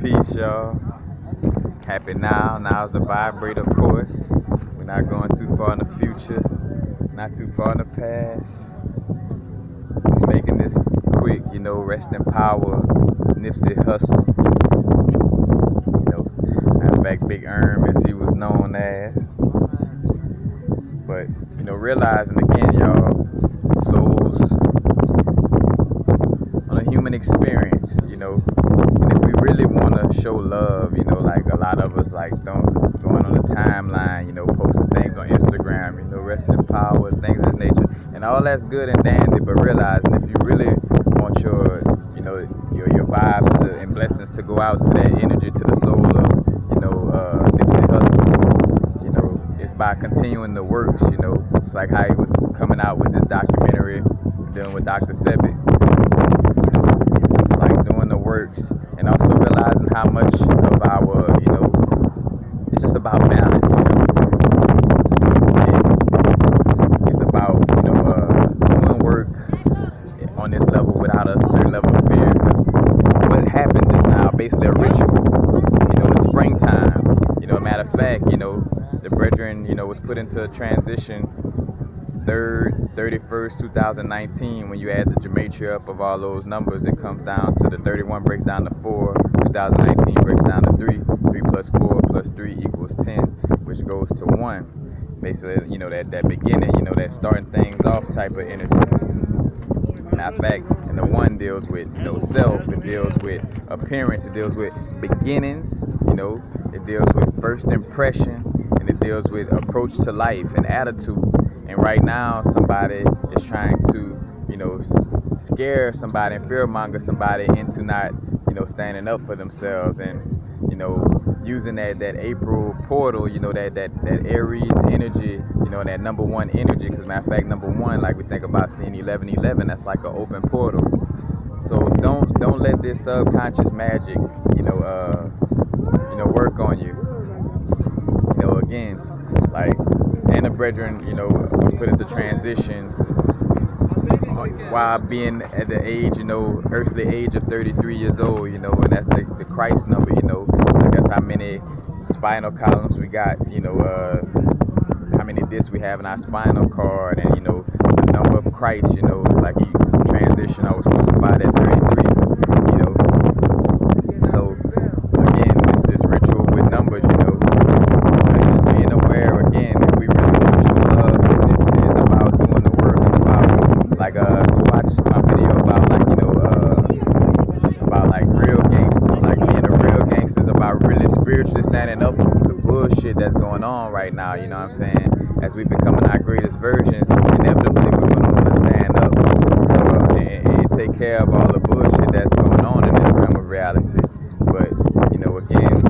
Peace, y'all. Happy now. Now's the vibrate, of course. We're not going too far in the future, not too far in the past. Just making this quick, rest in power, Nipsey Hussle. Matter of fact, Big as he was known as. But, realizing again, y'all, souls on a human experience, and if we really want to show love, like a lot of us like going on the timeline, posting things on Instagram, rest in power, things of this nature, and all that's good and dandy, but realizing if you really want your vibes and blessings to go out to that energy, to the soul of, Nipsey Hussle, it's by continuing the works, it's like how he was coming out with this documentary, dealing with Dr. Sebic. It's like doing the works and also realizing how much of our, it's just about balance, and it's about, doing work on this level without a certain level of fear, because what happened just now, basically a ritual, it's springtime, matter of fact, the brethren, was put into a transition 31st, 2019. When you add the gematria up of all those numbers, it comes down to the 31 breaks down to 4, 2019 breaks down to 3, 3 plus 4 plus 3 equals 10, which goes to 1. Basically, that beginning, that starting things off type of energy. Matter of fact, and the 1 deals with, self, it deals with appearance, it deals with beginnings, it deals with first impression, and it deals with approach to life and attitude. And right now, somebody is trying to, scare somebody and fearmonger somebody into not, standing up for themselves and, using that April portal, that Aries energy, that number 1 energy. Because matter of fact, number 1, like we think about seeing 1111, that's like an open portal. So don't let this subconscious magic, work on you. Again, like, and the brethren, was put into transition while being at the age, earthly age of 33 years old, and that's the Christ number, like that's how many spinal columns we got, how many discs we have in our spinal cord, and, the number of Christ, it's like he transitioned, I was crucified at 33, So, again, this ritual with numbers, just being aware, again, if we really want to show love to Nipsey, it's about doing the work, it's about, like, go watch my video about, like, about, like, real gangsters, like, being a real gangster is about really spiritually standing up for the bullshit that's going on right now, you know what I'm saying? As we becoming our greatest versions, inevitably we're going to want to stand up for, and take care of all the bullshit that's going on in this realm of reality. But, again,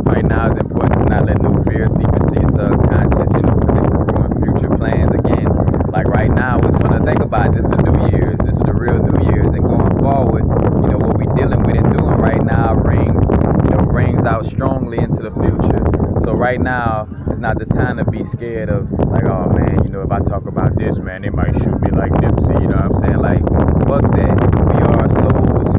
right now it's important to not let no fear seep into your subconscious, because it can ruin future plans. Again, like right now is when I think about this, the New Year's, this is the real New Year's, and going forward, what we dealing with and doing right now rings out strongly into the future. So right now, it's not the time to be scared of, like, oh man, if I talk about this, man, they might shoot me like Nipsey, you know what I'm saying? Like, fuck that. We are souls,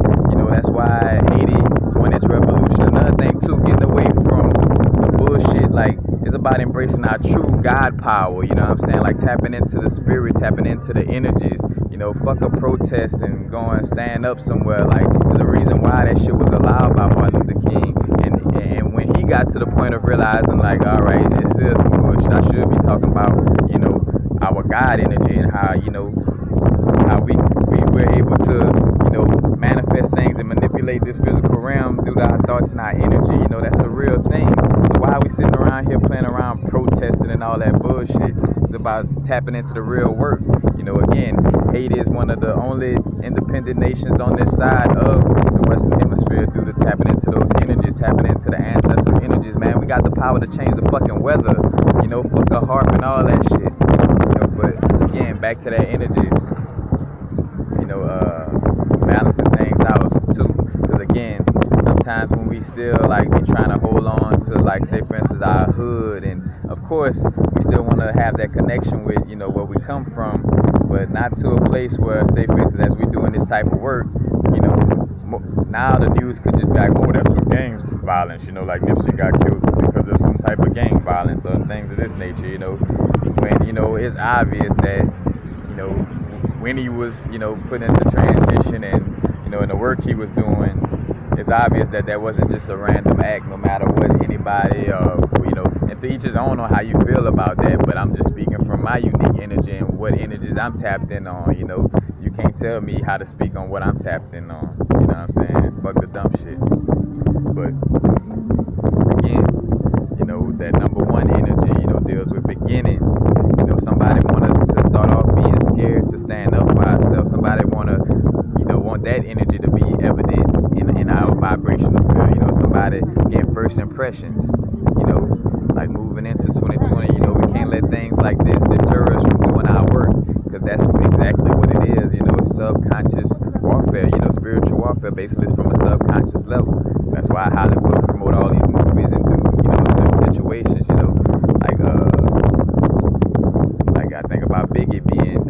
that's why Haiti won its revolution. Another thing too, getting away from the bullshit, like, it's about embracing our true God power, you know what I'm saying? Like, tapping into the spirit, tapping into the energies, fuck a protest and go and stand up somewhere. Like, there's a reason why that shit was allowed by Martin Luther King. And when he got to the point of realizing, like, all right, this is some bullshit, I should be talking about, our God energy and how, how we were able to, manifest things and manipulate this physical realm through our thoughts and our energy. That's a real thing. So why are we sitting around here playing around protesting and all that bullshit? It's about tapping into the real work. Again, Haiti is one of the only independent nations on this side of the Western Hemisphere due to tapping into those energies, tapping into the ancestral energies, man. We got the power to change the fucking weather, fuck a harp and all that shit. But again, back to that energy, balancing things out too. Because again, sometimes when we still like be trying to hold on to, like, say for instance, our hood, and of course we still want to have that connection with, where we come from, but not to a place where, say for instance, as we're doing this type of work, now the news could just be like, oh, that's some gang violence, you know, like Nipsey got killed because of some type of gang violence or things of this nature, you know, when, you know, it's obvious that, you know, when he was, you know, put into transition and, you know, in the work he was doing, it's obvious that that wasn't just a random act, no matter what anybody, you know, and to each his own on how you feel about that, but I'm just speaking from my unique energy and what energies I'm tapped in on, you know. You can't tell me how to speak on what I'm tapped in on, you know what I'm saying? Fuck the dumb shit. But, again, you know, that number one energy, you know, deals with beginnings. You know, somebody want us to start off being scared to stand up for ourselves. Somebody want that energy to be evident in our vibrational field. You know, somebody get first impressions. You know, like moving into 2020, you know, we can't let things like this deter us from doing our work, because that's exactly what it is. You know, it's subconscious warfare. You know, spiritual warfare basically is from a subconscious level. That's why Hollywood promote all these movies and do, you know, certain situations. You know, like I think about Biggie being,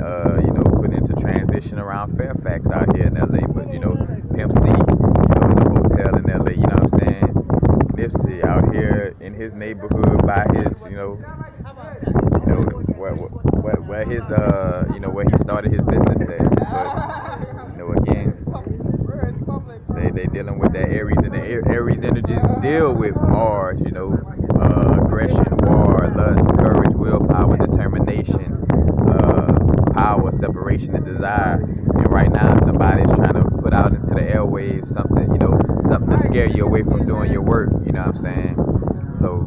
you know, put into transition around Fairfax out here in LA, but you know, Pimp C, you know, in the hotel in LA. You know what I'm saying? Nipsey out here in his neighborhood by his, you know where his, you know, where he started his business at. But you know, again, they dealing with that Aries, and the Aries energies deal with Mars. You know, aggression, war, lust, courage, willpower, determination, power, separation, and desire. And right now, somebody's trying to put out into the airwaves something, you know, something to scare you away from doing your work. You know what I'm saying? So,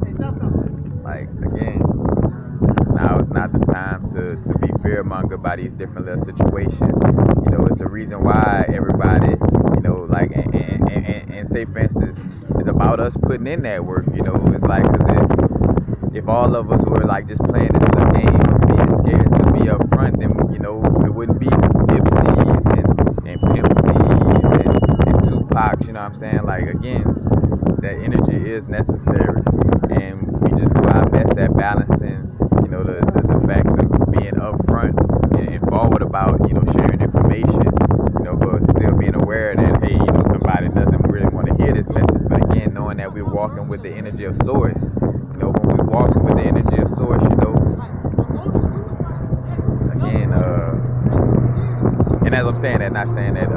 like, again, now is not the time to be fearmonger by these different little situations. You know, it's a reason why everybody, you know, like, and say, for instance, it's about us putting in that work. You know, it's like, because if all of us were like just playing this little game of being scared to be up front, then, you know, it wouldn't be Nipsey's and Pimp C's and Tupac's, you know what I'm saying? Like, again, that energy is necessary, and we just do our best at balancing, you know, the fact of being upfront and forward about, you know, sharing information, you know, but still being aware that, hey, you know, somebody doesn't really want to hear this message. But again, knowing that we're walking with the energy of source, you know, when we walk with the energy of source, you know, again, and as I'm saying that, not saying that,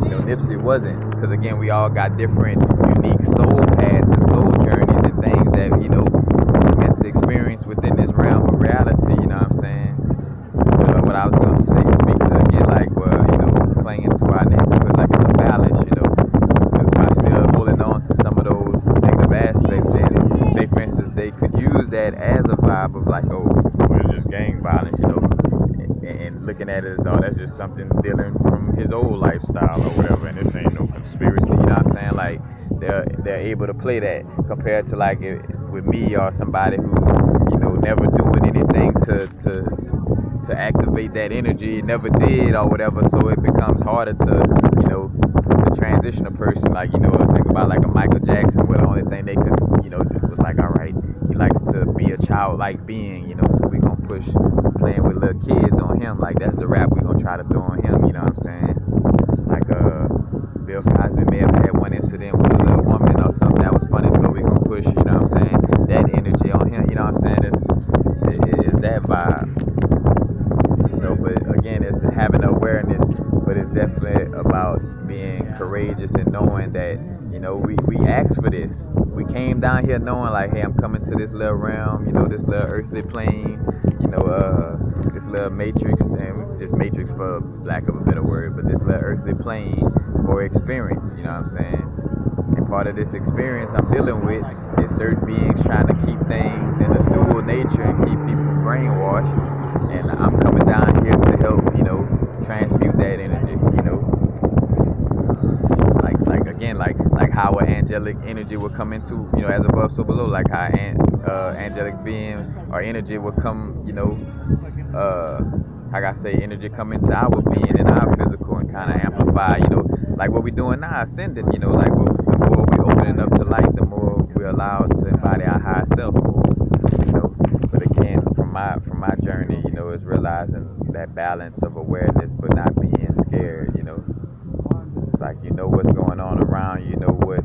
you know, Nipsey wasn't, because again, we all got different unique soul paths and soul journeys and things that, you know, we're meant to experience within this realm of reality, you know what I'm saying? What I was going to say, speak to again, like, well, you know, clinging to our neighborhood like it's a balance, you know, because by still holding on to some of those negative aspects, then, say, for instance, they could use that as a vibe of like, oh, well, it's just gang violence, you know, and looking at it as, oh, that's just something dealing from his old lifestyle or whatever, and this ain't no conspiracy, you know what I'm saying? Like, they're able to play that compared to like with me or somebody who's, you know, never doing anything to activate that energy, never did or whatever, so it becomes harder to, you know, to transition a person. Like, you know, think about like a Michael Jackson, where the only thing they could, you know, was like, all right, he likes to be a childlike being, you know, so we gonna push playing with little kids on him. Like, that's the rap we gonna try to throw on him, you know what I'm saying? Like, Bill Cosby may have had one incident with a little woman or something that was funny, so we gonna push, you know what I'm saying, that energy on him, you know what I'm saying? It's that vibe. You know, but again, it's having awareness, but it's definitely about being courageous and knowing that, you know, we asked for this. We came down here knowing like, hey, I'm coming to this little realm, you know, this little earthly plane, you know, this little matrix, and just matrix for lack of a better word, but this little earthly plane for experience, you know what I'm saying? And part of this experience I'm dealing with is certain beings trying to keep things in a dual nature and keep people brainwashed. And I'm coming down here to help, you know, transmute that energy, you know. Like again, like how an angelic energy would come into, you know, as above, so below, like how angelic being or energy would come, you know, like I say, energy come into our being and our physical and kind of amplify, you know, like what we're doing now, ascending, you know, like the more we opening up to light, the more we're allowed to embody our higher self, you know. But again, from my journey, you know, is realizing that balance of awareness but not being scared, you know. It's like, you know what's going on around you, you know what,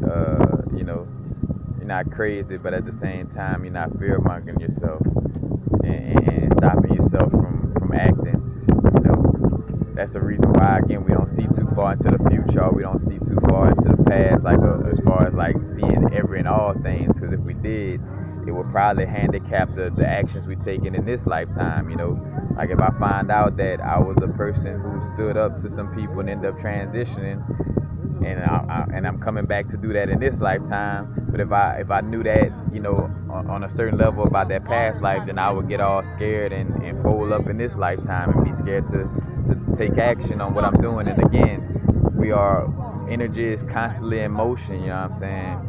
you know, you're not crazy, but at the same time, you're not fear-mongering yourself and stopping yourself from acting, you know. That's the reason why, again, we don't see too far into the future, or we don't see too far into the past, like as far as like seeing every and all things, because if we did, it would probably handicap the actions we taking in this lifetime, you know. Like if I find out that I was a person who stood up to some people and ended up transitioning, and I'm coming back to do that in this lifetime. But if I knew that, you know, on a certain level about that past life, then I would get all scared and fold up in this lifetime and be scared to take action on what I'm doing. And again, energy is constantly in motion, you know what I'm saying?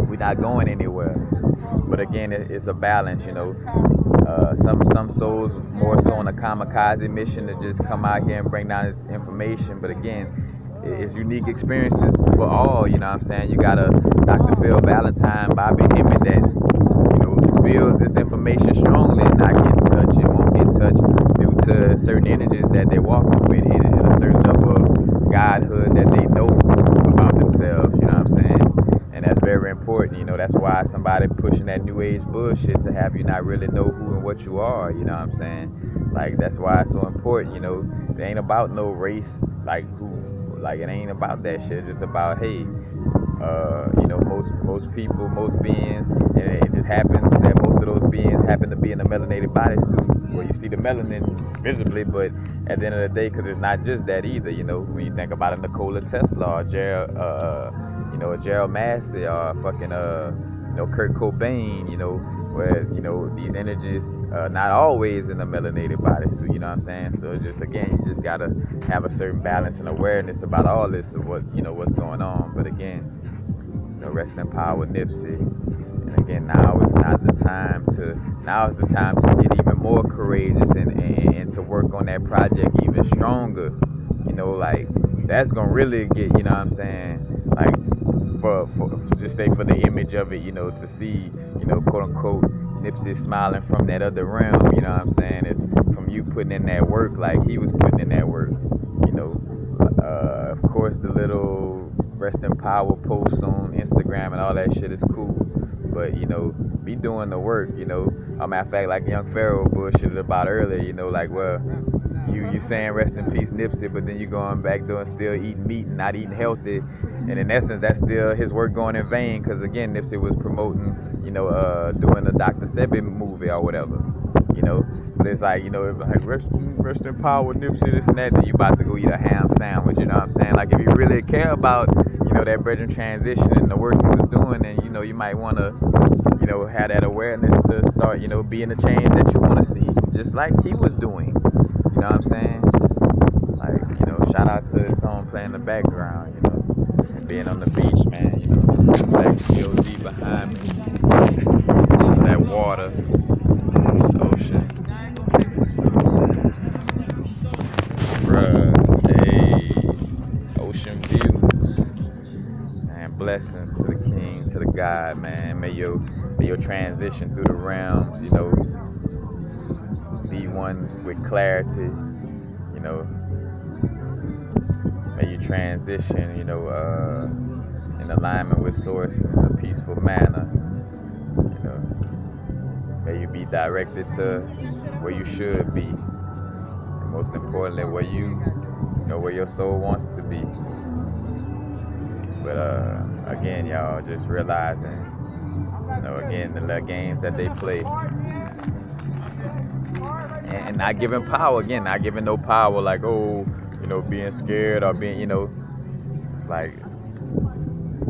We're not going anywhere. But again, it's a balance, you know. Some souls more so on a kamikaze mission to just come out here and bring down this information. But again, it's unique experiences for all, you know what I'm saying? You got a Dr. Phil Valentine, Bobby Hemmett that, you know, spills this information strongly and not get in touch. It won't get in touch due to certain energies that they're walking with and a certain level of godhood that they know about themselves, you know what I'm saying? And that's very important, you know. That's why somebody pushing that new age bullshit to have you not really know who and what you are, you know what I'm saying? Like, that's why it's so important, you know. It ain't about no race, like it ain't about that shit. It's just about, hey, you know, most people, most beings, and it just happens that most of those beings happen to be in a melanated bodysuit. Well, you see the melanin visibly, but at the end of the day, because it's not just that either, you know. When you think about a Nikola Tesla, or Gerald Massey, or fucking you know, Kurt Cobain, you know, where, you know, these energies not always in a melanated bodysuit, you know what I'm saying? So it's just, again, you just gotta have a certain balance and awareness about all this of what, you know, what's going on. But again, you know, rest in power, Nipsey. And again, now is the time to get even more courageous and to work on that project even stronger. You know, like, that's gonna really get, you know what I'm saying, like, for just say for the image of it, you know, to see, you know, quote unquote, Nipsey smiling from that other realm, you know what I'm saying? It's from you putting in that work like he was putting in that work, you know. Of course, the little rest in power posts on Instagram and all that shit is cool, but, you know, be doing the work, you know. Matter of fact, like Young Pharaoh bullshitted about earlier, you know, like, well, you saying rest in peace Nipsey, but then you going back doing still eating meat and not eating healthy, and in essence that's still his work going in vain, because again, Nipsey was promoting, you know, doing the Dr. Sebi movie or whatever, you know. But it's like, you know, like rest in power Nipsey, this and that, then you about to go eat a ham sandwich, you know what I'm saying? Like, if you really care about, you know, that brethren transition and the work he was doing, then, you know, you might want to, you know, have that awareness to start, you know, being the change that you want to see, just like he was doing. You know what I'm saying? Like, you know, shout out to his song playing in the background, you know, and being on the beach, man, you know, black GOD behind me, that water, this ocean, bruh, hey, ocean views, man, blessings to the King, to the God, man. May your transition through the realms, you know, be one with clarity, you know. May you transition, you know, in alignment with source in a peaceful manner, you know. May you be directed to where you should be, and most importantly, where where your soul wants to be. But again, y'all, just realizing, you know, again, the little games that they play, and not giving power, again, not giving no power, like, oh, you know, being scared or being, you know, it's like,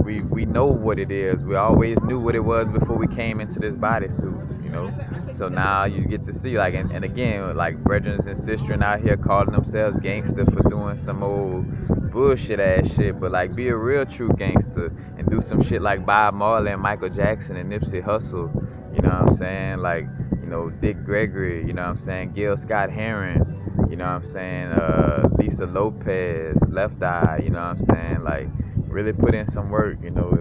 we know what it is. We always knew what it was before we came into this bodysuit, you know. So now you get to see, like, and again, like, brethren and sisters out here calling themselves gangster for doing some old bullshit ass shit, but like, be a real true gangster and do some shit like Bob Marley and Michael Jackson and Nipsey Hussle, you know what I'm saying? Like, you know, Dick Gregory, you know what I'm saying? Gil Scott Heron, you know what I'm saying? Lisa Lopez, Left Eye, you know what I'm saying? Like, really put in some work, you know.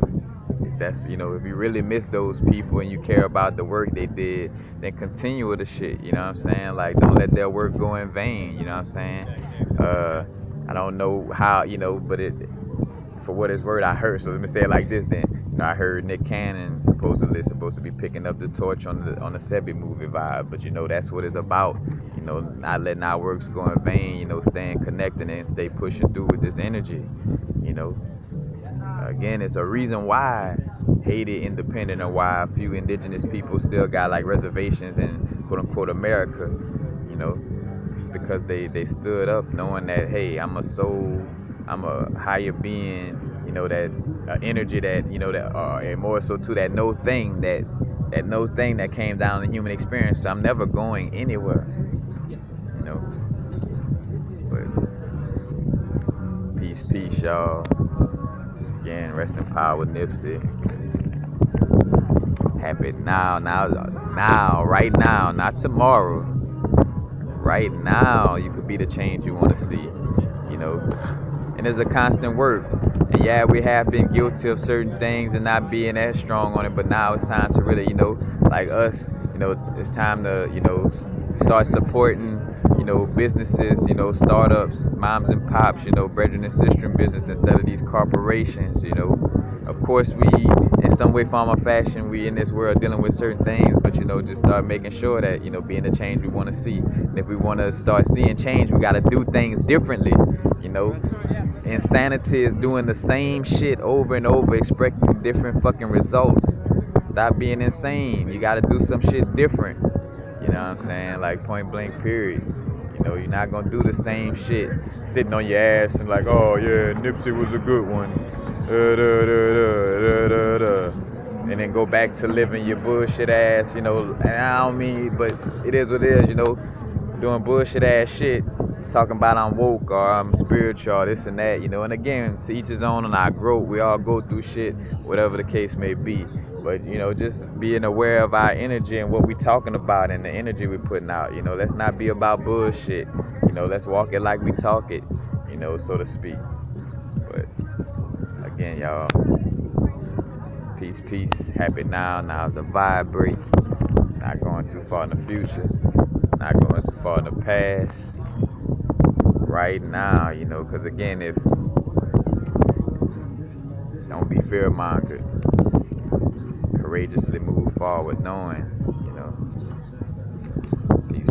If that's, you know, if you really miss those people and you care about the work they did, then continue with the shit, you know what I'm saying? Like, don't let their work go in vain, you know what I'm saying? I don't know how, you know, but it, for what it's worth, I heard. So let me say it like this then. You know, I heard Nick Cannon supposedly supposed to be picking up the torch on the Sebi movie vibe, but you know that's what it's about. You know, not letting our works go in vain. You know, staying connected and stay pushing through with this energy. You know, again, it's a reason why Haiti independent and why a few indigenous people still got like reservations in quote unquote America. You know, it's because they stood up knowing that, hey, I'm a soul, I'm a higher being, you know, that energy that, you know, that and more so to that no thing that came down in human experience. So I'm never going anywhere, you know. But peace, y'all. Again, rest in power, Nipsey. Happy now, right now, not tomorrow. Right now, you could be the change you want to see, you know. And it's a constant work. And yeah, we have been guilty of certain things and not being as strong on it, but now it's time to really, you know, like us, you know, it's time to, you know, start supporting, you know, businesses, you know, startups, moms and pops, you know, brethren and sister in business instead of these corporations, you know. Of course, we, in some way, form, or fashion, we in this world dealing with certain things, but, you know, just start making sure that, you know, being the change we want to see. And if we want to start seeing change, we got to do things differently, you know. Insanity is doing the same shit over and over, expecting different fucking results. Stop being insane. You got to do some shit different. You know what I'm saying? Like, point blank, period. You know, you're not going to do the same shit sitting on your ass and like, oh, yeah, Nipsey was a good one. And then go back to living your bullshit ass, you know. And I don't mean, but it is what it is, you know. Doing bullshit ass shit, talking about I'm woke or I'm spiritual, this and that, you know. And again, to each his own on our growth. We all go through shit, whatever the case may be. But, you know, just being aware of our energy and what we talking about and the energy we putting out. You know, let's not be about bullshit. You know, let's walk it like we talk it, you know, so to speak. But again, y'all, peace. Happy now. Now's the vibrate. Not going too far in the future. Not going too far in the past. Right now, you know, because again, if don't be fear-mongered. Courageously move forward knowing, you know. Peace.